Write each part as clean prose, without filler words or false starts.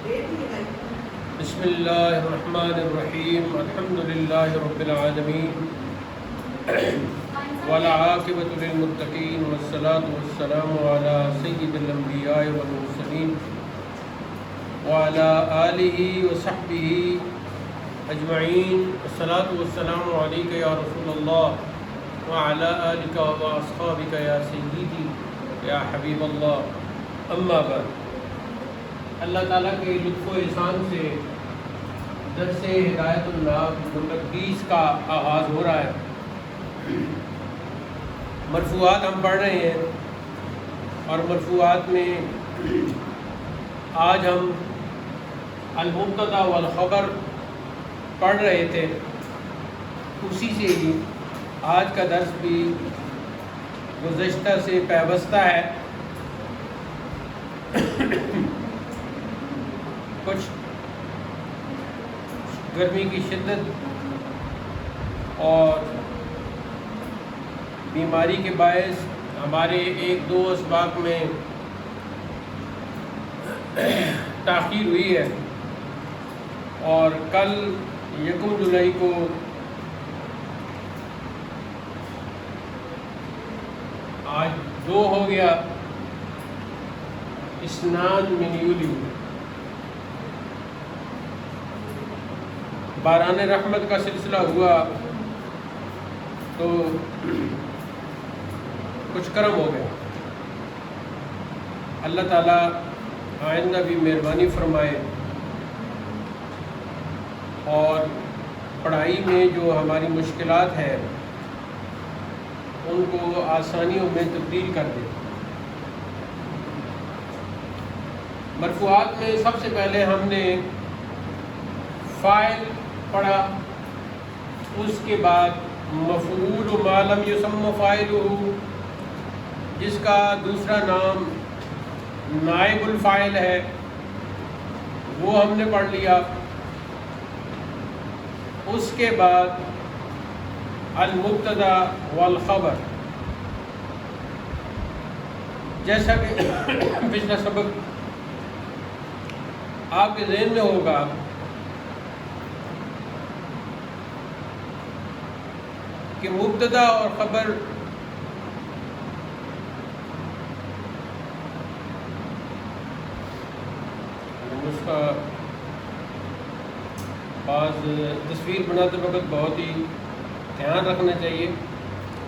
بسم اللہ الرحمن الرحیم الحمد للہ رب العالمین والعاقبۃ للمتقین والصلاة والسلام علی سید الانبیاء والمرسلین وعلی آلہ وصحبہ اجمعین الصلاة والسلام علیک یا رسول اللہ وعلی آلک واصحابک یا سیدی یا حبیب اللہ اما بعد۔ اللہ تعالیٰ کے لطف و احسان سے درس ہدایت اللہ نمبر 20 کا آغاز ہو رہا ہے۔ مرفوعات ہم پڑھ رہے ہیں اور مرفوعات میں آج ہم المبتدا والخبر پڑھ رہے تھے، اسی سے ہی آج کا درس بھی گزشتہ سے پیوستہ ہے۔ کچھ گرمی کی شدت اور بیماری کے باعث ہمارے ایک دو اسباق میں تاخیر ہوئی ہے، اور کل 1 جولائی کو آج 2 ہو گیا اسنان من یولیو، باران رحمت کا سلسلہ ہوا تو کچھ کرم ہو گیا۔ اللہ تعالیٰ آئندہ بھی مہربانی فرمائے اور پڑھائی میں جو ہماری مشکلات ہیں ان کو آسانیوں میں تبدیل کر دے۔ مرفوعات میں سب سے پہلے ہم نے فاعل پڑھا، اس کے بعد مفعول ما لم یسم فاعلہ، جس کا دوسرا نام نائب الفاعل ہے، وہ ہم نے پڑھ لیا۔ اس کے بعد المبتدا والخبر، جیسا کہ پچھلا سبق آپ کے ذہن میں ہوگا کہ مبتدا اور خبر اس کا بعض تصویر بناتے وقت بہت ہی دھیان رکھنا چاہیے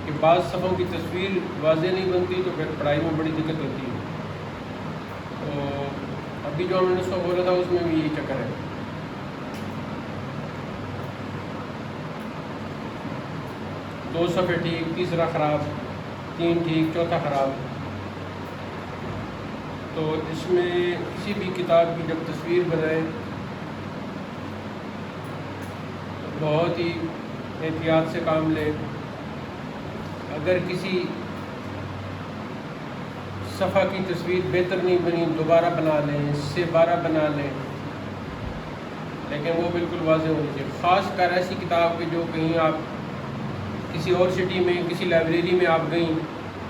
کہ بعض صفحوں کی تصویر واضح نہیں بنتی تو پھر پڑھائی میں بڑی دقت ہوتی ہے۔ تو ابھی جو ہم نے نسخہ بولا تھا اس میں بھی یہی چکر ہے۔ 2 صفحے ٹھیک، تیسرا خراب، 3 ٹھیک، چوتھا خراب۔ تو اس میں کسی بھی کتاب کی جب تصویر بنائیں تو بہت ہی احتیاط سے کام لیں۔ اگر کسی صفحہ کی تصویر بہتر نہیں بنی دوبارہ بنا لیں، اس سے 12 بنا لیں، لیکن وہ بالکل واضح ہونی چاہیے۔ خاص کر ایسی کتاب کے جو کہیں آپ کسی اور سٹی میں کسی لائبریری میں آپ گئیں،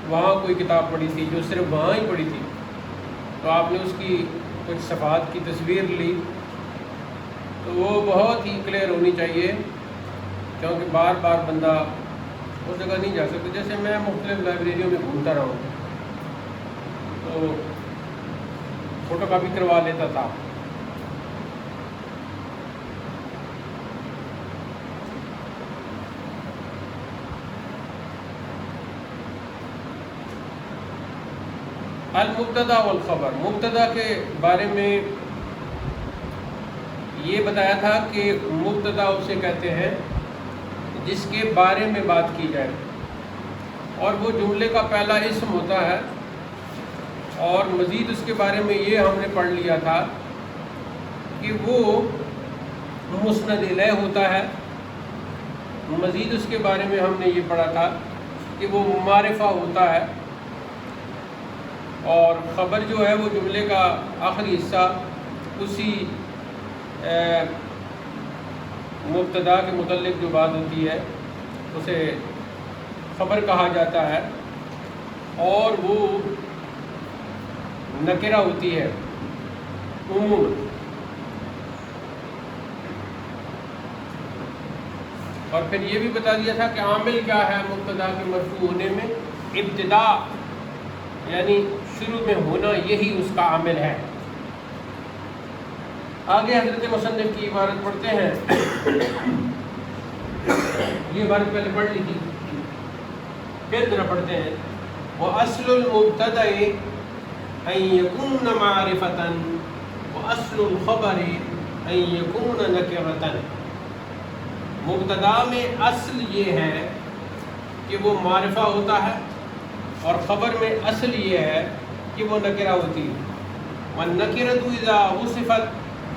وہاں کوئی کتاب پڑھی تھی جو صرف وہاں ہی پڑھی تھی، تو آپ نے اس کی کچھ صفحات کی تصویر لی تو وہ بہت ہی کلیئر ہونی چاہیے، کیونکہ بار بار بندہ اس جگہ نہیں جا سکتا۔ جیسے میں مختلف لائبریریوں میں گھومتا رہا ہوں تو فوٹو کاپی کروا لیتا تھا۔ المبتدا والخبر، مبتدا کے بارے میں یہ بتایا تھا کہ مبتدا اسے کہتے ہیں جس کے بارے میں بات کی جائے، اور وہ جملے کا پہلا اسم ہوتا ہے۔ اور مزید اس کے بارے میں یہ ہم نے پڑھ لیا تھا کہ وہ مسند الیہ ہوتا ہے۔ مزید اس کے بارے میں ہم نے یہ پڑھا تھا کہ وہ معرفہ ہوتا ہے، اور خبر جو ہے وہ جملے کا آخری حصہ اسی مبتدا کے متعلق جو بات ہوتی ہے اسے خبر کہا جاتا ہے، اور وہ نکرہ ہوتی ہے عموماً۔ اور پھر یہ بھی بتا دیا تھا کہ عامل کیا ہے مبتدا کے مرفوع ہونے میں؟ ابتدا، یعنی شروع میں ہونا، یہی اس کا عامل ہے۔ آگے حضرت مصنف کی عبارت پڑھتے ہیں، یہ عبارت پہلے پڑھ لی تھی، پھر ذرا پڑھتے ہیں۔ وَأَصْلُ الْمُبْتَدَإِ أَن يَكُونَ مَعْرِفَةً وَأَصْلُ الْخَبَرِ أَن يَكُونَ نَكِرَةً۔ مبتدا میں اصل یہ ہے کہ وہ معرفہ ہوتا ہے، اور خبر میں اصل یہ ہے کہ وہ نکرہ ہوتی ہے۔ وَالنَّكِرَةُ إِذَا وُصِفَتْ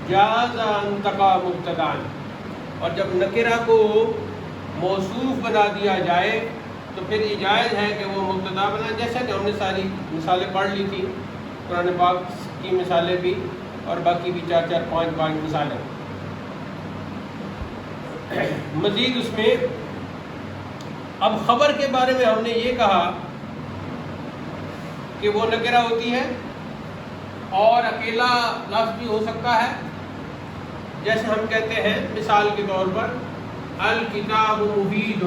جَازَ أَن تَقَعَ مُبْتَدَأً، اور جب نکرہ کو موصوف بنا دیا جائے تو پھر یہ جائز ہے کہ وہ مبتدا بنا، جیسا کہ ہم نے ساری مثالیں پڑھ لی تھی، قرآن پاک کی مثالیں بھی اور باقی بھی 4 5 مثالیں۔ مزید اس میں اب خبر کے بارے میں ہم نے یہ کہا کہ وہ نکرہ ہوتی ہے اور اکیلا لفظ بھی ہو سکتا ہے، جیسے ہم کہتے ہیں مثال کے طور پر الکتاب مفید،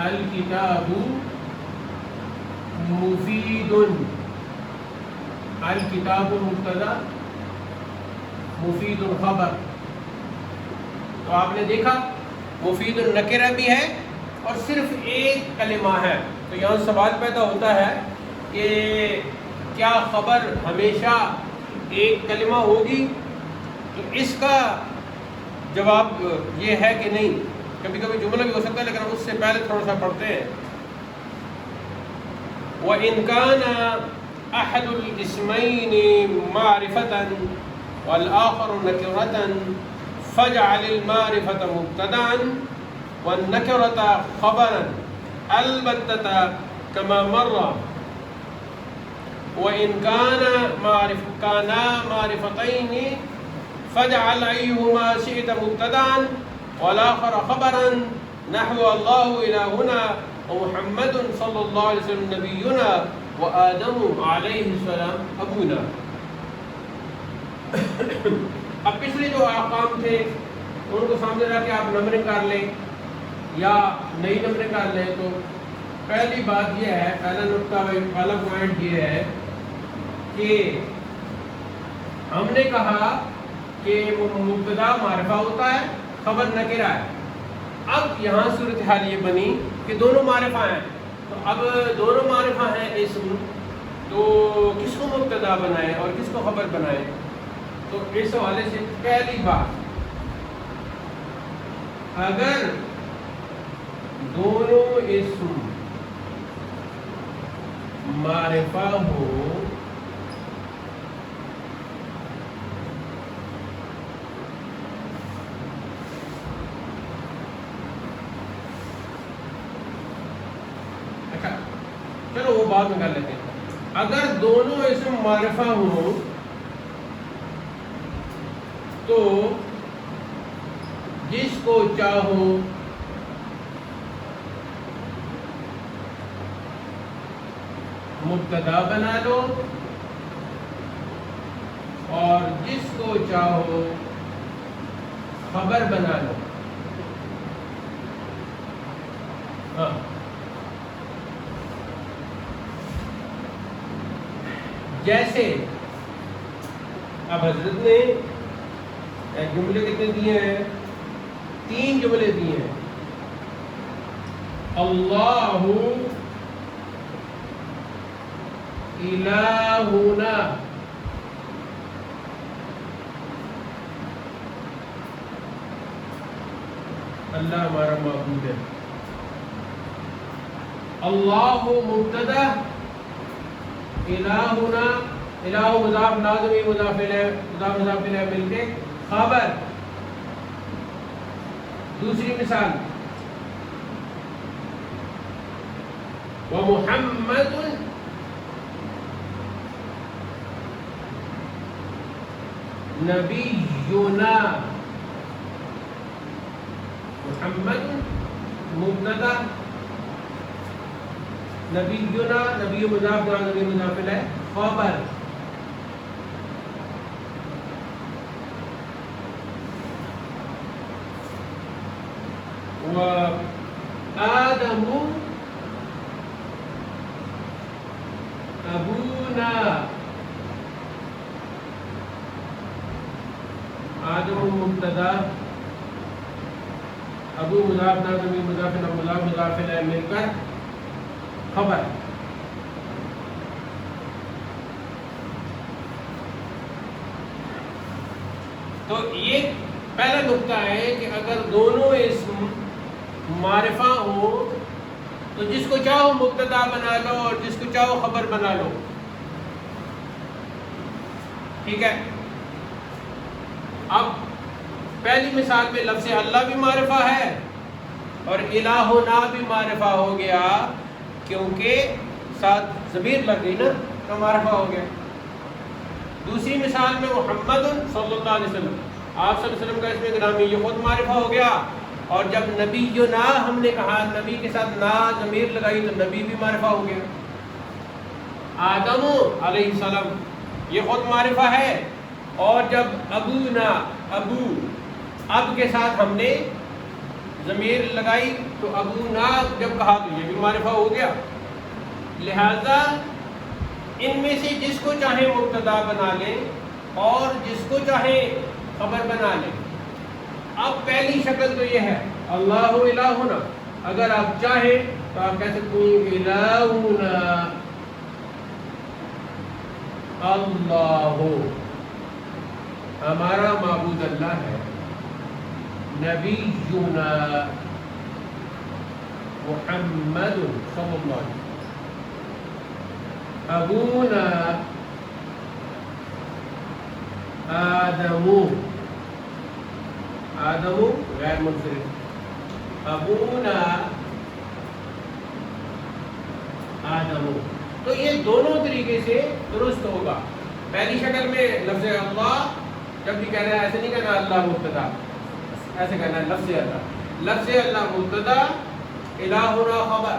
الکتاب مفید، الکتاب مبتدا مفید خبر۔ تو آپ نے دیکھا مفید النکرہ بھی ہے اور صرف ایک کلمہ ہے، تو یہاں سوال پیدا ہوتا ہے کہ کیا خبر ہمیشہ ایک کلمہ ہوگی؟ تو اس کا جواب یہ ہے کہ نہیں، کبھی کبھی جملہ بھی ہو سکتا ہے، لیکن ہم اس سے پہلے تھوڑا سا پڑھتے ہیں۔ وَإِنْ كَانَ أَحَدُ الْإِسْمَيْنِ مَعْرِفَةً وَالْآخَرُ نَكِرَةً فَاجْعَلِ الْمَعْرِفَةَ مُبْتَدَأً وَالنَّكِرَةَ خَبَرًا الْبَتَّةَ كَمَا مَرَّ۔ وَإِنْ كَانَا مَعْرِفَتَيْنِ فَاجْعَلْ أَيُّهُمَا شِئْتَ مُبْتَدَأً وَالْآخَرَ خَبَرًا نَحْوَ اللَّهُ إِلَٰهُنَا وَمُحَمَّدٌ صلی اللہ علیہ وسلم نبینا وآدم علیہ السلام ابونا۔ اب پچھلے جو احکام تھے ان کو سامنے رکھ کے آپ نمبرنگ کر لیں یا نئی نمبرنگ کر لیں۔ تو پہلی بات یہ ہے، پہلا نقطہ، پہلا پوائنٹ یہ ہے کہ ہم نے کہا کہ مبتدا معرفہ ہوتا ہے، خبر نکرہ ہے۔ اب یہاں صورتحال یہ بنی کہ دونوں معرفہ ہیں، تو اب دونوں معرفہ ہیں اسم، تو کس کو مبتدا بنائیں اور کس کو خبر بنائیں؟ تو اس حوالے سے پہلی بات، اگر دونوں اسم معرفہ ہو چلو وہ بات میں کر لیتے ہیں، اگر دونوں اسم معرفہ ہوں تو جس کو چاہو مبتدا بنا لو اور جس کو چاہو خبر بنا لو۔ ہاں، جیسے اب حضرت نے جملے کتنے دیے ہیں؟ 3 جملے دیے ہیں۔ اللہ الہنا، اللہ ہمارا معبود ہے۔ اللہ مبتدا، الہنا، الہ مضاف لازمی مضاف الیہ مل کے خبر۔ دوسری مثال، ومحمد نبینا، محمد مبتدا، نبینا، نبی مضاف لازمی مضاف الیہ خبر۔ وآدم ابونا. آدم مبتدا، ابو مضاف نا ضمیر مضاف الیہ مضاف الیہ مل کر خبر. تو یہ پہلا نقطہ ہے کہ اگر دونوں اسم معرفہ ہو تو جس کو چاہو مبتدا بنا لو اور جس کو چاہو خبر بنا لو. ٹھیک ہے. اب پہلی مثال میں لفظ اللہ بھی معرفہ ہے اور الہنا بھی معرفہ ہو گیا کیونکہ ساتھ ضمیر لگ گئی نا تو معرفہ ہو گیا. دوسری مثال میں محمد صلی اللہ علیہ وسلم، آپ صلی اللہ علیہ وسلم کا اسم گرامی، یہ خود معرفہ ہو گیا. اور جب نبینا ہم نے کہا، نبی کے ساتھ نا ضمیر لگائی تو نبی بھی معرفہ ہو گیا. آدم علیہ السلام یہ خود معرفہ ہے، اور جب ابونا ابو اب کے ساتھ ہم نے ضمیر لگائی تو ابونا جب کہا تو یہ بھی معرفہ ہو گیا. لہذا ان میں سے جس کو چاہے مبتدا بنا لیں اور جس کو چاہے خبر بنا لیں. اب پہلی شکل تو یہ ہے اللہ الہنا. اگر آپ چاہیں تو آپ کہہ سکتے ہیں الہنا اللہ، ہمارا معبود اللہ ہے. نبینا محمد صلی اللہ علیہ وسلم. ابونا آدم، آدم غیر منفرد، ابونا آدم. تو یہ دونوں طریقے سے درست ہوگا. پہلی شکل میں لفظ اللہ جب بھی کہنا ہے ایسے نہیں کہنا اللہ مبتدا، ایسے کہنا ہے لفظ اللہ. لفظ اللہ مبتدا، الہنا خبر.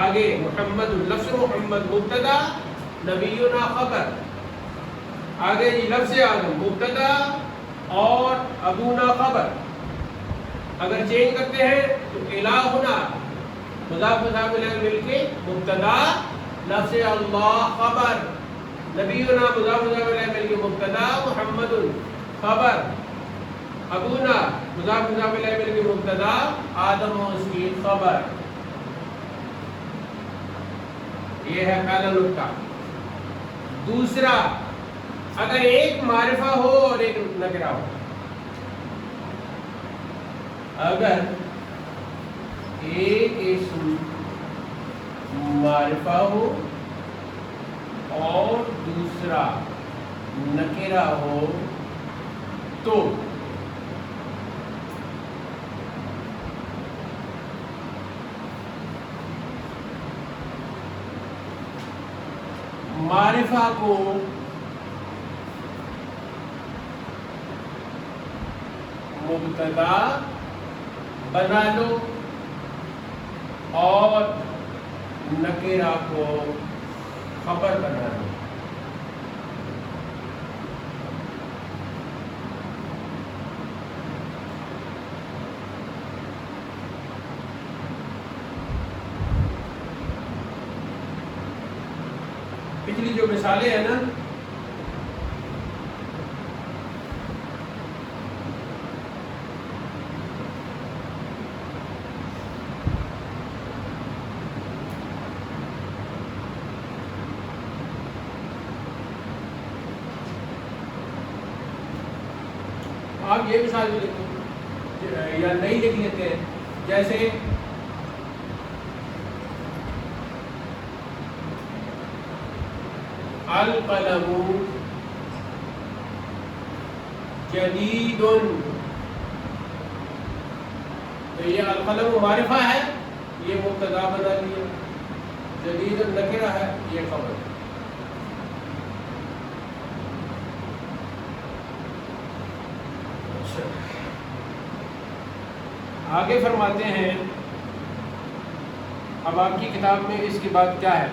آگے محمد، لفظ محمد مبتدا، نبینا خبر. آگے جی لفظ آدم مبتدا اور ابونا خبر. اگر چینج کرتے ہیں تو الہنا مضاف مضاف الیہ مل کے مبتدا، لفظ اللہ خبر، نبینا مضاف مضاف الیہ مل کے مبتدا، محمد خبر، ابونا مضاف مضاف الیہ مل کے مبتدا، آدم و اس کی خبر. یہ ہے پہلا نقطہ. دوسرا، اگر ایک معرفہ ہو اور ایک نکرہ ہو، اگر ایک اسم معرفہ ہو اور دوسرا نکرہ ہو تو معرفہ کو مبتدا بنا لو اور نکرہ کو خبر بنا لو. پچھلی جو مثالیں ہیں نا، آپ یہ مثال بھی لکھو یا نہیں لکھ لیتے ہیں. جیسے القلم جدید، تو یہ القلم معرفہ ہے، یہ مبتدا بنا لیا. جدید نکرہ ہے، یہ خبر. آگے فرماتے ہیں، اب آپ کی کتاب میں اس کے بعد کیا ہے؟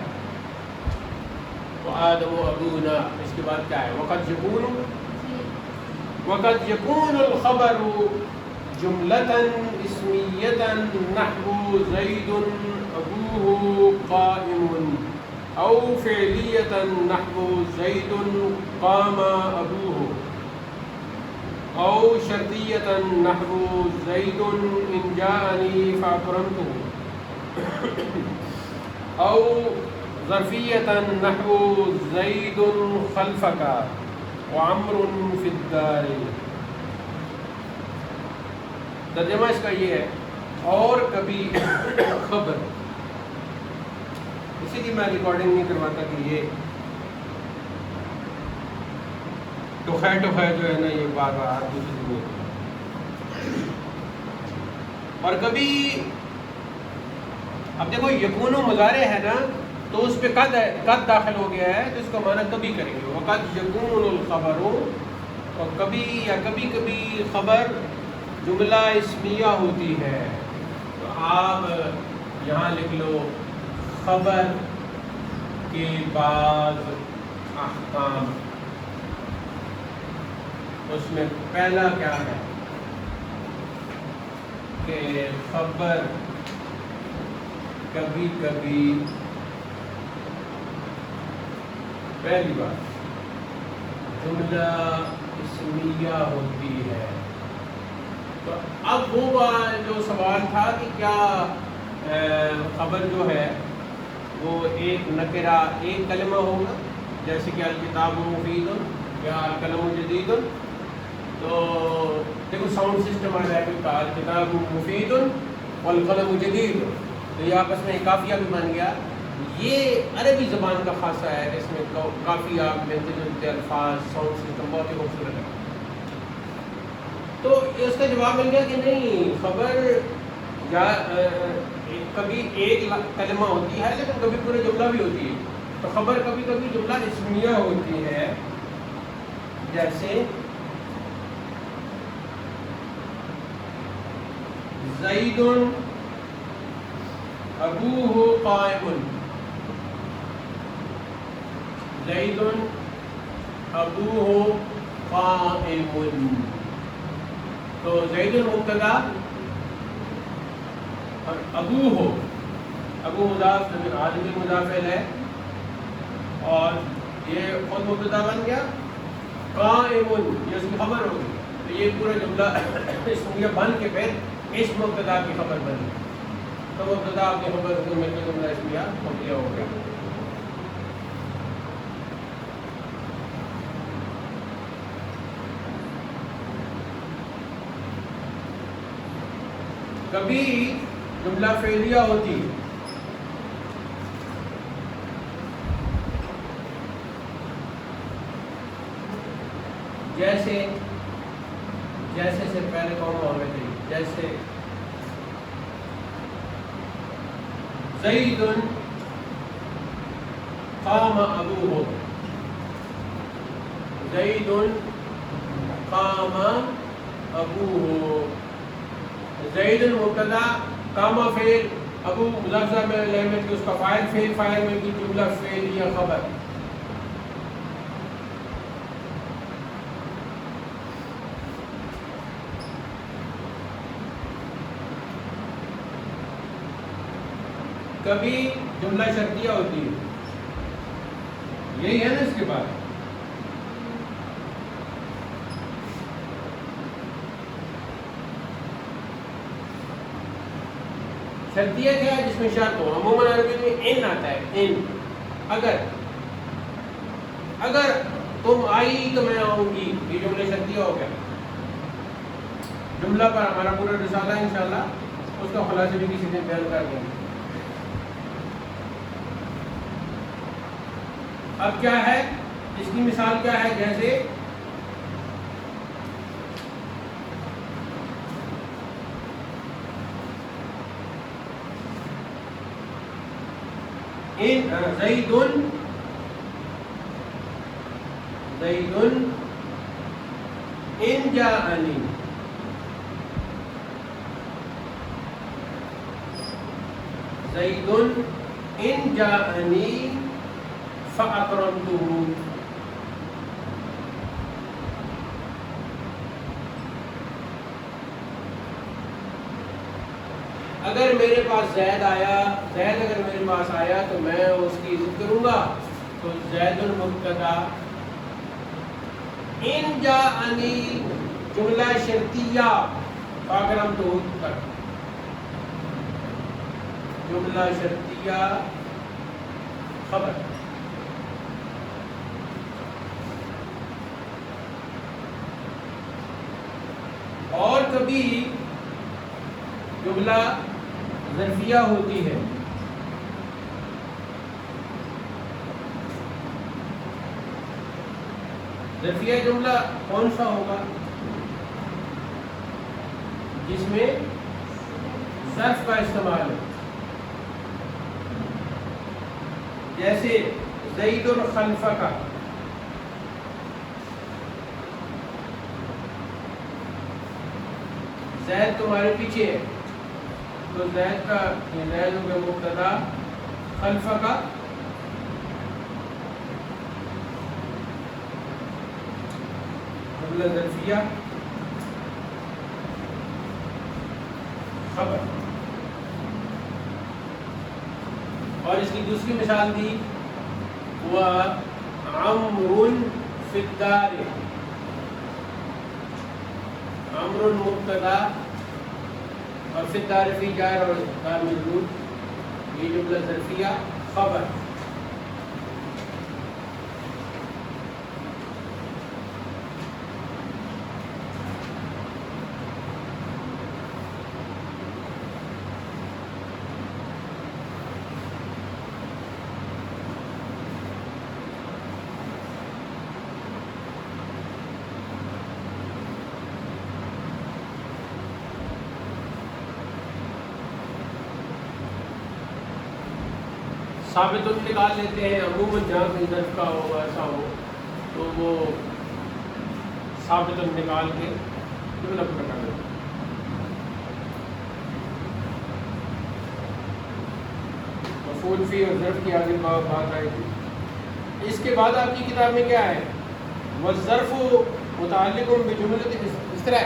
وآدم ابونا، اس کے بعد کیا ہے؟ وقد یکون الخبر جملة اسمية نحو زيد أبوه قائم، أو فعلية نحو زيد قام أبوه، أو شرطية نحو زيد إن جاءني فأكرمته، أو ظرفية نحو زيد خلفك وعمر في الدار۔ ترجمہ اس کا یہ ہے، اور کبھی خبر، اسی لیے میں ریکارڈنگ نہیں کرواتا کہ یہ ٹوخے جو ہے نا یہ بار بار دوسری ہوتی۔ اور کبھی اب دیکھو یکون و مضارع ہے نا، تو اس پہ قد داخل ہو گیا ہے، تو اس کا معنی کبھی کریں گے، وقد یکون الخبر، اور کبھی یا کبھی کبھی خبر جملہ اسمیہ ہوتی ہے، تو آپ یہاں لکھ لو خبر کے بعض احکام۔ اس میں پہلا کیا ہے کہ خبر کبھی کبھی، پہلی بات جملہ اسمیہ ہوتی ہے۔ تو اب وہ جو سوال تھا کہ کیا خبر جو ہے وہ ایک نکرہ ایک کلمہ ہوگا، جیسے کہ الکتاب مفید یا القلم جدید، تو دیکھو ساؤنڈ سسٹم آ جائے گا، الکتاب مفید والقلم جدید، تو یہ آپس میں قافیہ بھی بن گیا۔ یہ عربی زبان کا خاصہ ہے، اس میں قافیہ ملتے جلتے الفاظ، ساؤنڈ سسٹم بہت ہی خوبصورت ہے۔ تو اس کا جواب مل گیا کہ نہیں، خبر کبھی ایک کلمہ ہوتی ہے لیکن کبھی پورے جملہ بھی ہوتی ہے۔ تو خبر کبھی کبھی جملہ اسمیہ ہوتی ہے، جیسے زید ابوہ قائم، زید ابوہ قائم، تو زید مبتدا اور ابو مضاف عالم مضاف ہے، اور یہ خود مبتدا بن گیا، قائم یہ اس کی خبر ہوگی، تو یہ پورا جملہ اسمیہ بن کے پھر اس مبتدا کی خبر بنی، تو مبتدا اپنی خبر کو مل کے جملہ اسمیہ مبتدا ہو گیا۔ کبھی جملہ فعلیہ ہوتی، جیسے سے پہلے کون ہونا چاہیے، جیسے زید قام ابوہ، زید قام ابوہ، زید مبتدا، قام فعل، ابو مضاف میں اس کا فاعل، فاعل میں بھی جملہ فعل یا خبر۔ کبھی جملہ شرطیہ ہوتی ہے، یہی ہے نا اس کے بعد، شرطیہ کیا ہے جس میں شرط ہو، عموماً عربی میں ان آتا ہے، ان، اگر تم آئی تو میں آؤں گی، یہ جملہ شرطیہ ہو گیا۔ جملہ پر ہمارا پورا رسالہ ہے انشاءاللہ، اس کا خلاصہ بھی کسی دن بیان کر دیں گے۔ اب کیا ہے اس کی مثال کیا ہے، جیسے زید ان جاءنی، زید ان جاءنی فأکرمتہ، اگر میرے پاس زید آیا، زید اگر میرے پاس آیا تو میں اس کی عزت کروں گا. تو زید المبتدا ان جاءنی جملہ شرطیہ فاکرم تو تک، جملہ شرطیہ خبر. اور کبھی جملہ ظرفیہ ہوتی ہے. ظرفیہ جملہ کون سا ہوگا؟ جس میں ظرف کا استعمال ہو. جیسے زید خلفک، زید تمہارے پیچھے ہے، تو زید کا زید ہو گیا مبتدا، خلفک جملہ ظرفیہ خبر. اور اس کی دوسری مثال دی وہ عمر فی الدار، عمر مبتدا اور فی الدار فی جار اور دار مجرور، یہ جملہ ظرفیہ خبر. ثابت نکال لیتے ہیں. عموماً جہاں کہیں ظرف کا ہو ایسا ہو تو وہ ثابت نکال کے جملہ پورا کر دیتے ہیں. مفعول فی اور ظرف کی آگے بات آئی تھی. اس کے بعد آپ کی کتاب میں کیا ہے؟ والظرف متعلق بجملۃ، اس طرح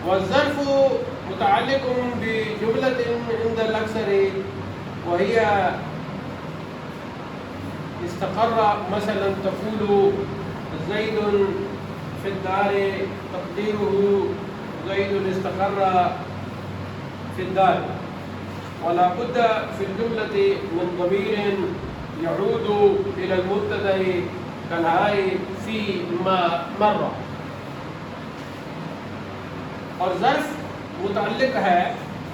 والظرف متعلق بجملة عند الأكثر وهي استقر. مثلا تقول زيد في الدار، تقديره زيد استقر في الدار. ولا بد في الجملة من ضمير يعود إلى المبتدأ كالهاء في ما مر. اور ظرف متعلق ہے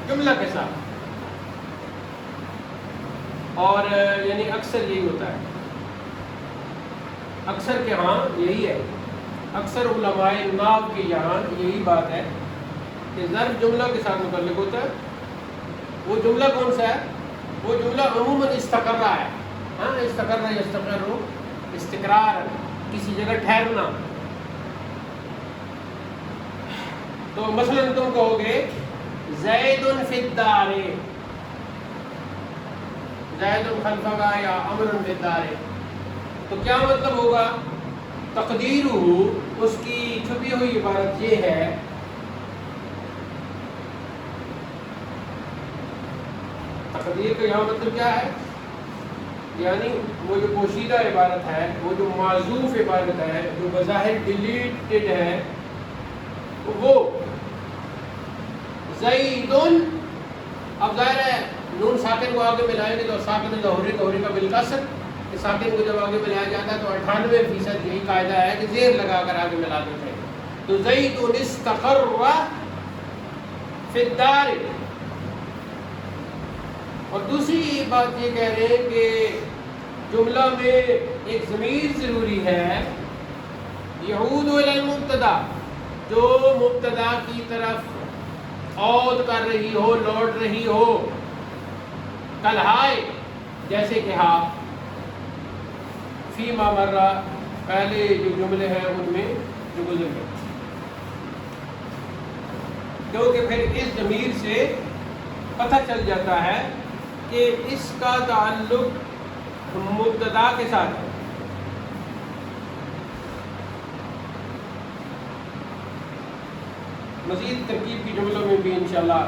جملہ کے ساتھ، اور یعنی اکثر یہی ہوتا ہے، اکثر کے ہاں یہی ہے، اکثر علماء نحو کے یہاں یہی بات ہے کہ ظرف جملہ کے ساتھ متعلق ہوتا ہے. وہ جملہ کون سا ہے؟ وہ جملہ عموماً استقرہ ہے. ہاں، استقرہ یستقر، استقرار، کسی جگہ ٹھہرنا. تو مثلا تم کہو گے زید فی الدار، زید خلفک یا عمر فی الدار، تو کیا مطلب ہوگا؟ تقدیر اس کی چھپی ہوئی عبارت یہ ہے تقدیر کا یہاں مطلب کیا ہے؟ یعنی وہ جو پوشیدہ عبارت ہے، وہ جو معذوف عبارت ہے، جو بظاہر ڈیلیٹڈ ہے، وہ زیدن. اب ظاہر ہے نون ساکن کو آگے ملائیں گے تو ساکن ظہوری کا بالکسر، کہ ساکن کو جب آگے ملایا جاتا ہے تو 98% یہی قاعدہ ہے کہ زیر لگا کر آگے ملا دیتے ہیں. تو زیدن استقر فی الدار. اور دوسری بات یہ کہہ رہے ہیں کہ جملہ میں ایک ضمیر ضروری ہے یعود الی المبتدا، جو مبتدا کی طرف عود کر رہی ہو، لوٹ رہی ہو. کلہائے، جیسے کہ ہا، فی ما مرہ، پہلے جو جملے ہیں ان میں جو گزر گئے. کیونکہ پھر اس ضمیر سے پتہ چل جاتا ہے کہ اس کا تعلق مبتدا کے ساتھ ہے. مزید ترکیب کی جملوں میں بھی انشاءاللہ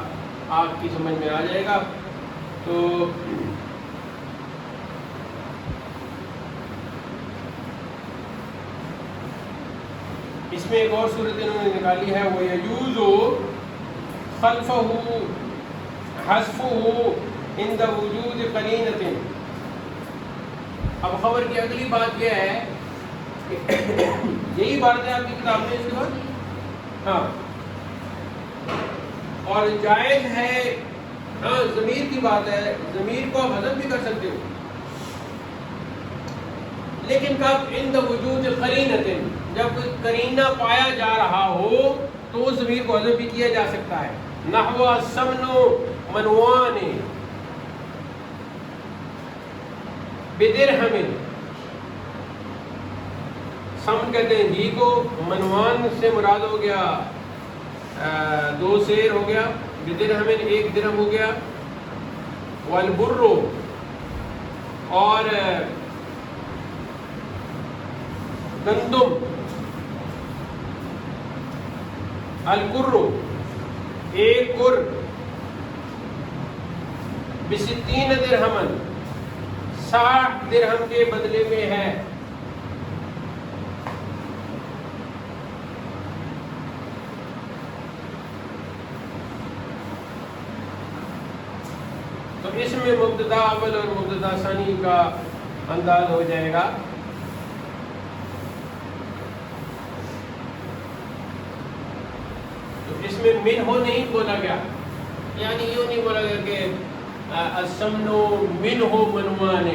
آپ کی سمجھ میں آ جائے گا. تو اس میں ایک اور صورت انہوں نے نکالی ہے, وہ یجوز خلفہ حذفہ عند وجود قرینۃ. اب خبر کی اگلی بات یہ ہے کہ یہی بات ہے آپ کی کتاب میں اس کے بعد, ہاں, اور جائز ہے, ہاں ضمیر کی بات ہے, ضمیر کو آپ حذف بھی کر سکتے ہو, لیکن کب عند وجود قرینۃ, جب کوئی قرینہ پایا جا رہا ہو تو اس ضمیر کو حذف بھی کیا جا سکتا ہے. نحو سمن منوان بدرہم, سمن کہتے ہیں گھی کو, منوان سے مراد ہو گیا 2 سیر ہو گیا, بدرہم 1 درہم ہو گیا, والبر اور گندم, الکر 1 کر, ب60 درہمن 60 درہم کے بدلے میں ہے. تو اس میں مبتدا اول اور مبتدا ثانی کا انداز ہو جائے گا. تو اس میں من ہو نہیں بولا گیا, یعنی یوں نہیں بولا گیا کہ السمن من ہو منوان,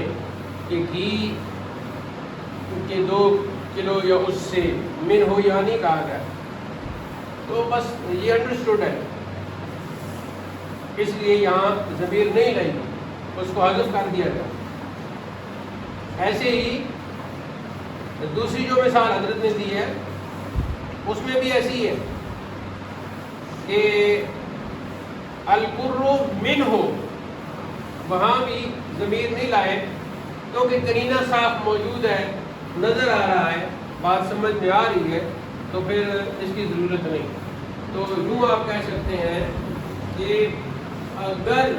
کہ گھی کے 2 کلو یا اس سے من ہو یا نہیں کہا گیا. تو بس یہ انڈرسٹوڈ ہے, اس لیے یہاں ضمیر نہیں لائی, اس کو حذف کر دیا گیا. ایسے ہی دوسری جو مثال حضرت نے دی ہے اس میں بھی ایسی ہے کہ القر من ہو, وہاں بھی ضمیر نہیں لائے کیونکہ قرینہ صاف موجود ہے, نظر آ رہا ہے, بات سمجھ میں آ رہی ہے, تو پھر اس کی ضرورت نہیں. تو یوں آپ کہہ سکتے ہیں کہ اگر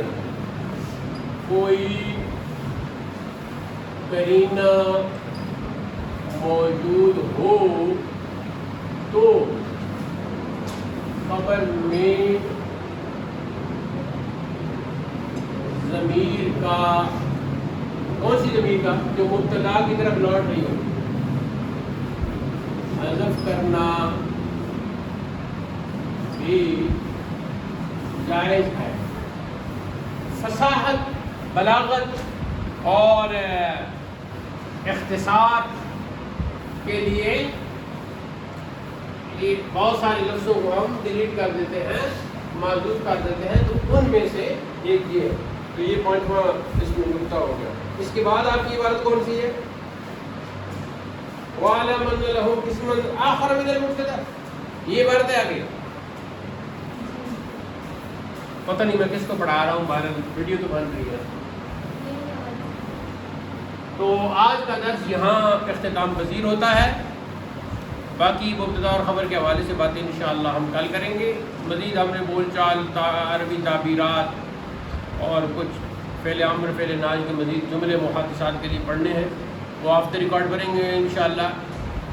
کوئی قرینہ موجود ہو تو خبر میں ضمیر کا, کون سی ضمیر کا, جو مبتدا کی طرف لوٹ رہی ہو, حذف کرنا بھی جائز ہے. فصاحت, بلاغت اور اختصار کے لیے یہ بہت سارے لفظوں کو ہم ڈیلیٹ کر دیتے ہیں, محذوف کر دیتے ہیں, تو ان میں سے ایک یہ ہے. تو یہ 5واں اس میں نقطہ ہو گیا. اس کے بعد آپ کی عبارت کون سی ہے؟ وَعَلَمَ أَنَّ لَهُ قِسْمًا آخَرَ مِنَ الْمُبْتَدَأِ, یہ عبارت ہے آگے. پتہ نہیں میں کس کو پڑھا رہا ہوں, بہرحال ویڈیو تو بن رہی ہے. تو آج کا درس یہاں اختتام پذیر ہوتا ہے. باقی مبتدا اور خبر کے حوالے سے باتیں انشاءاللہ ہم کل کریں گے. مزید ہم نے بول چال, عربی تعبیرات اور کچھ فعل امر فعل ناج کے مزید جملے محادثات کے لیے پڑھنے ہیں, وہ آف دا ریکارڈ پڑھیں گے انشاءاللہ.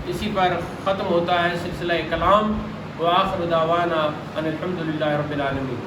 اسی پر ختم ہوتا ہے سلسلہ کلام. وآخر دعوانا ان الحمد للہ رب العالمین.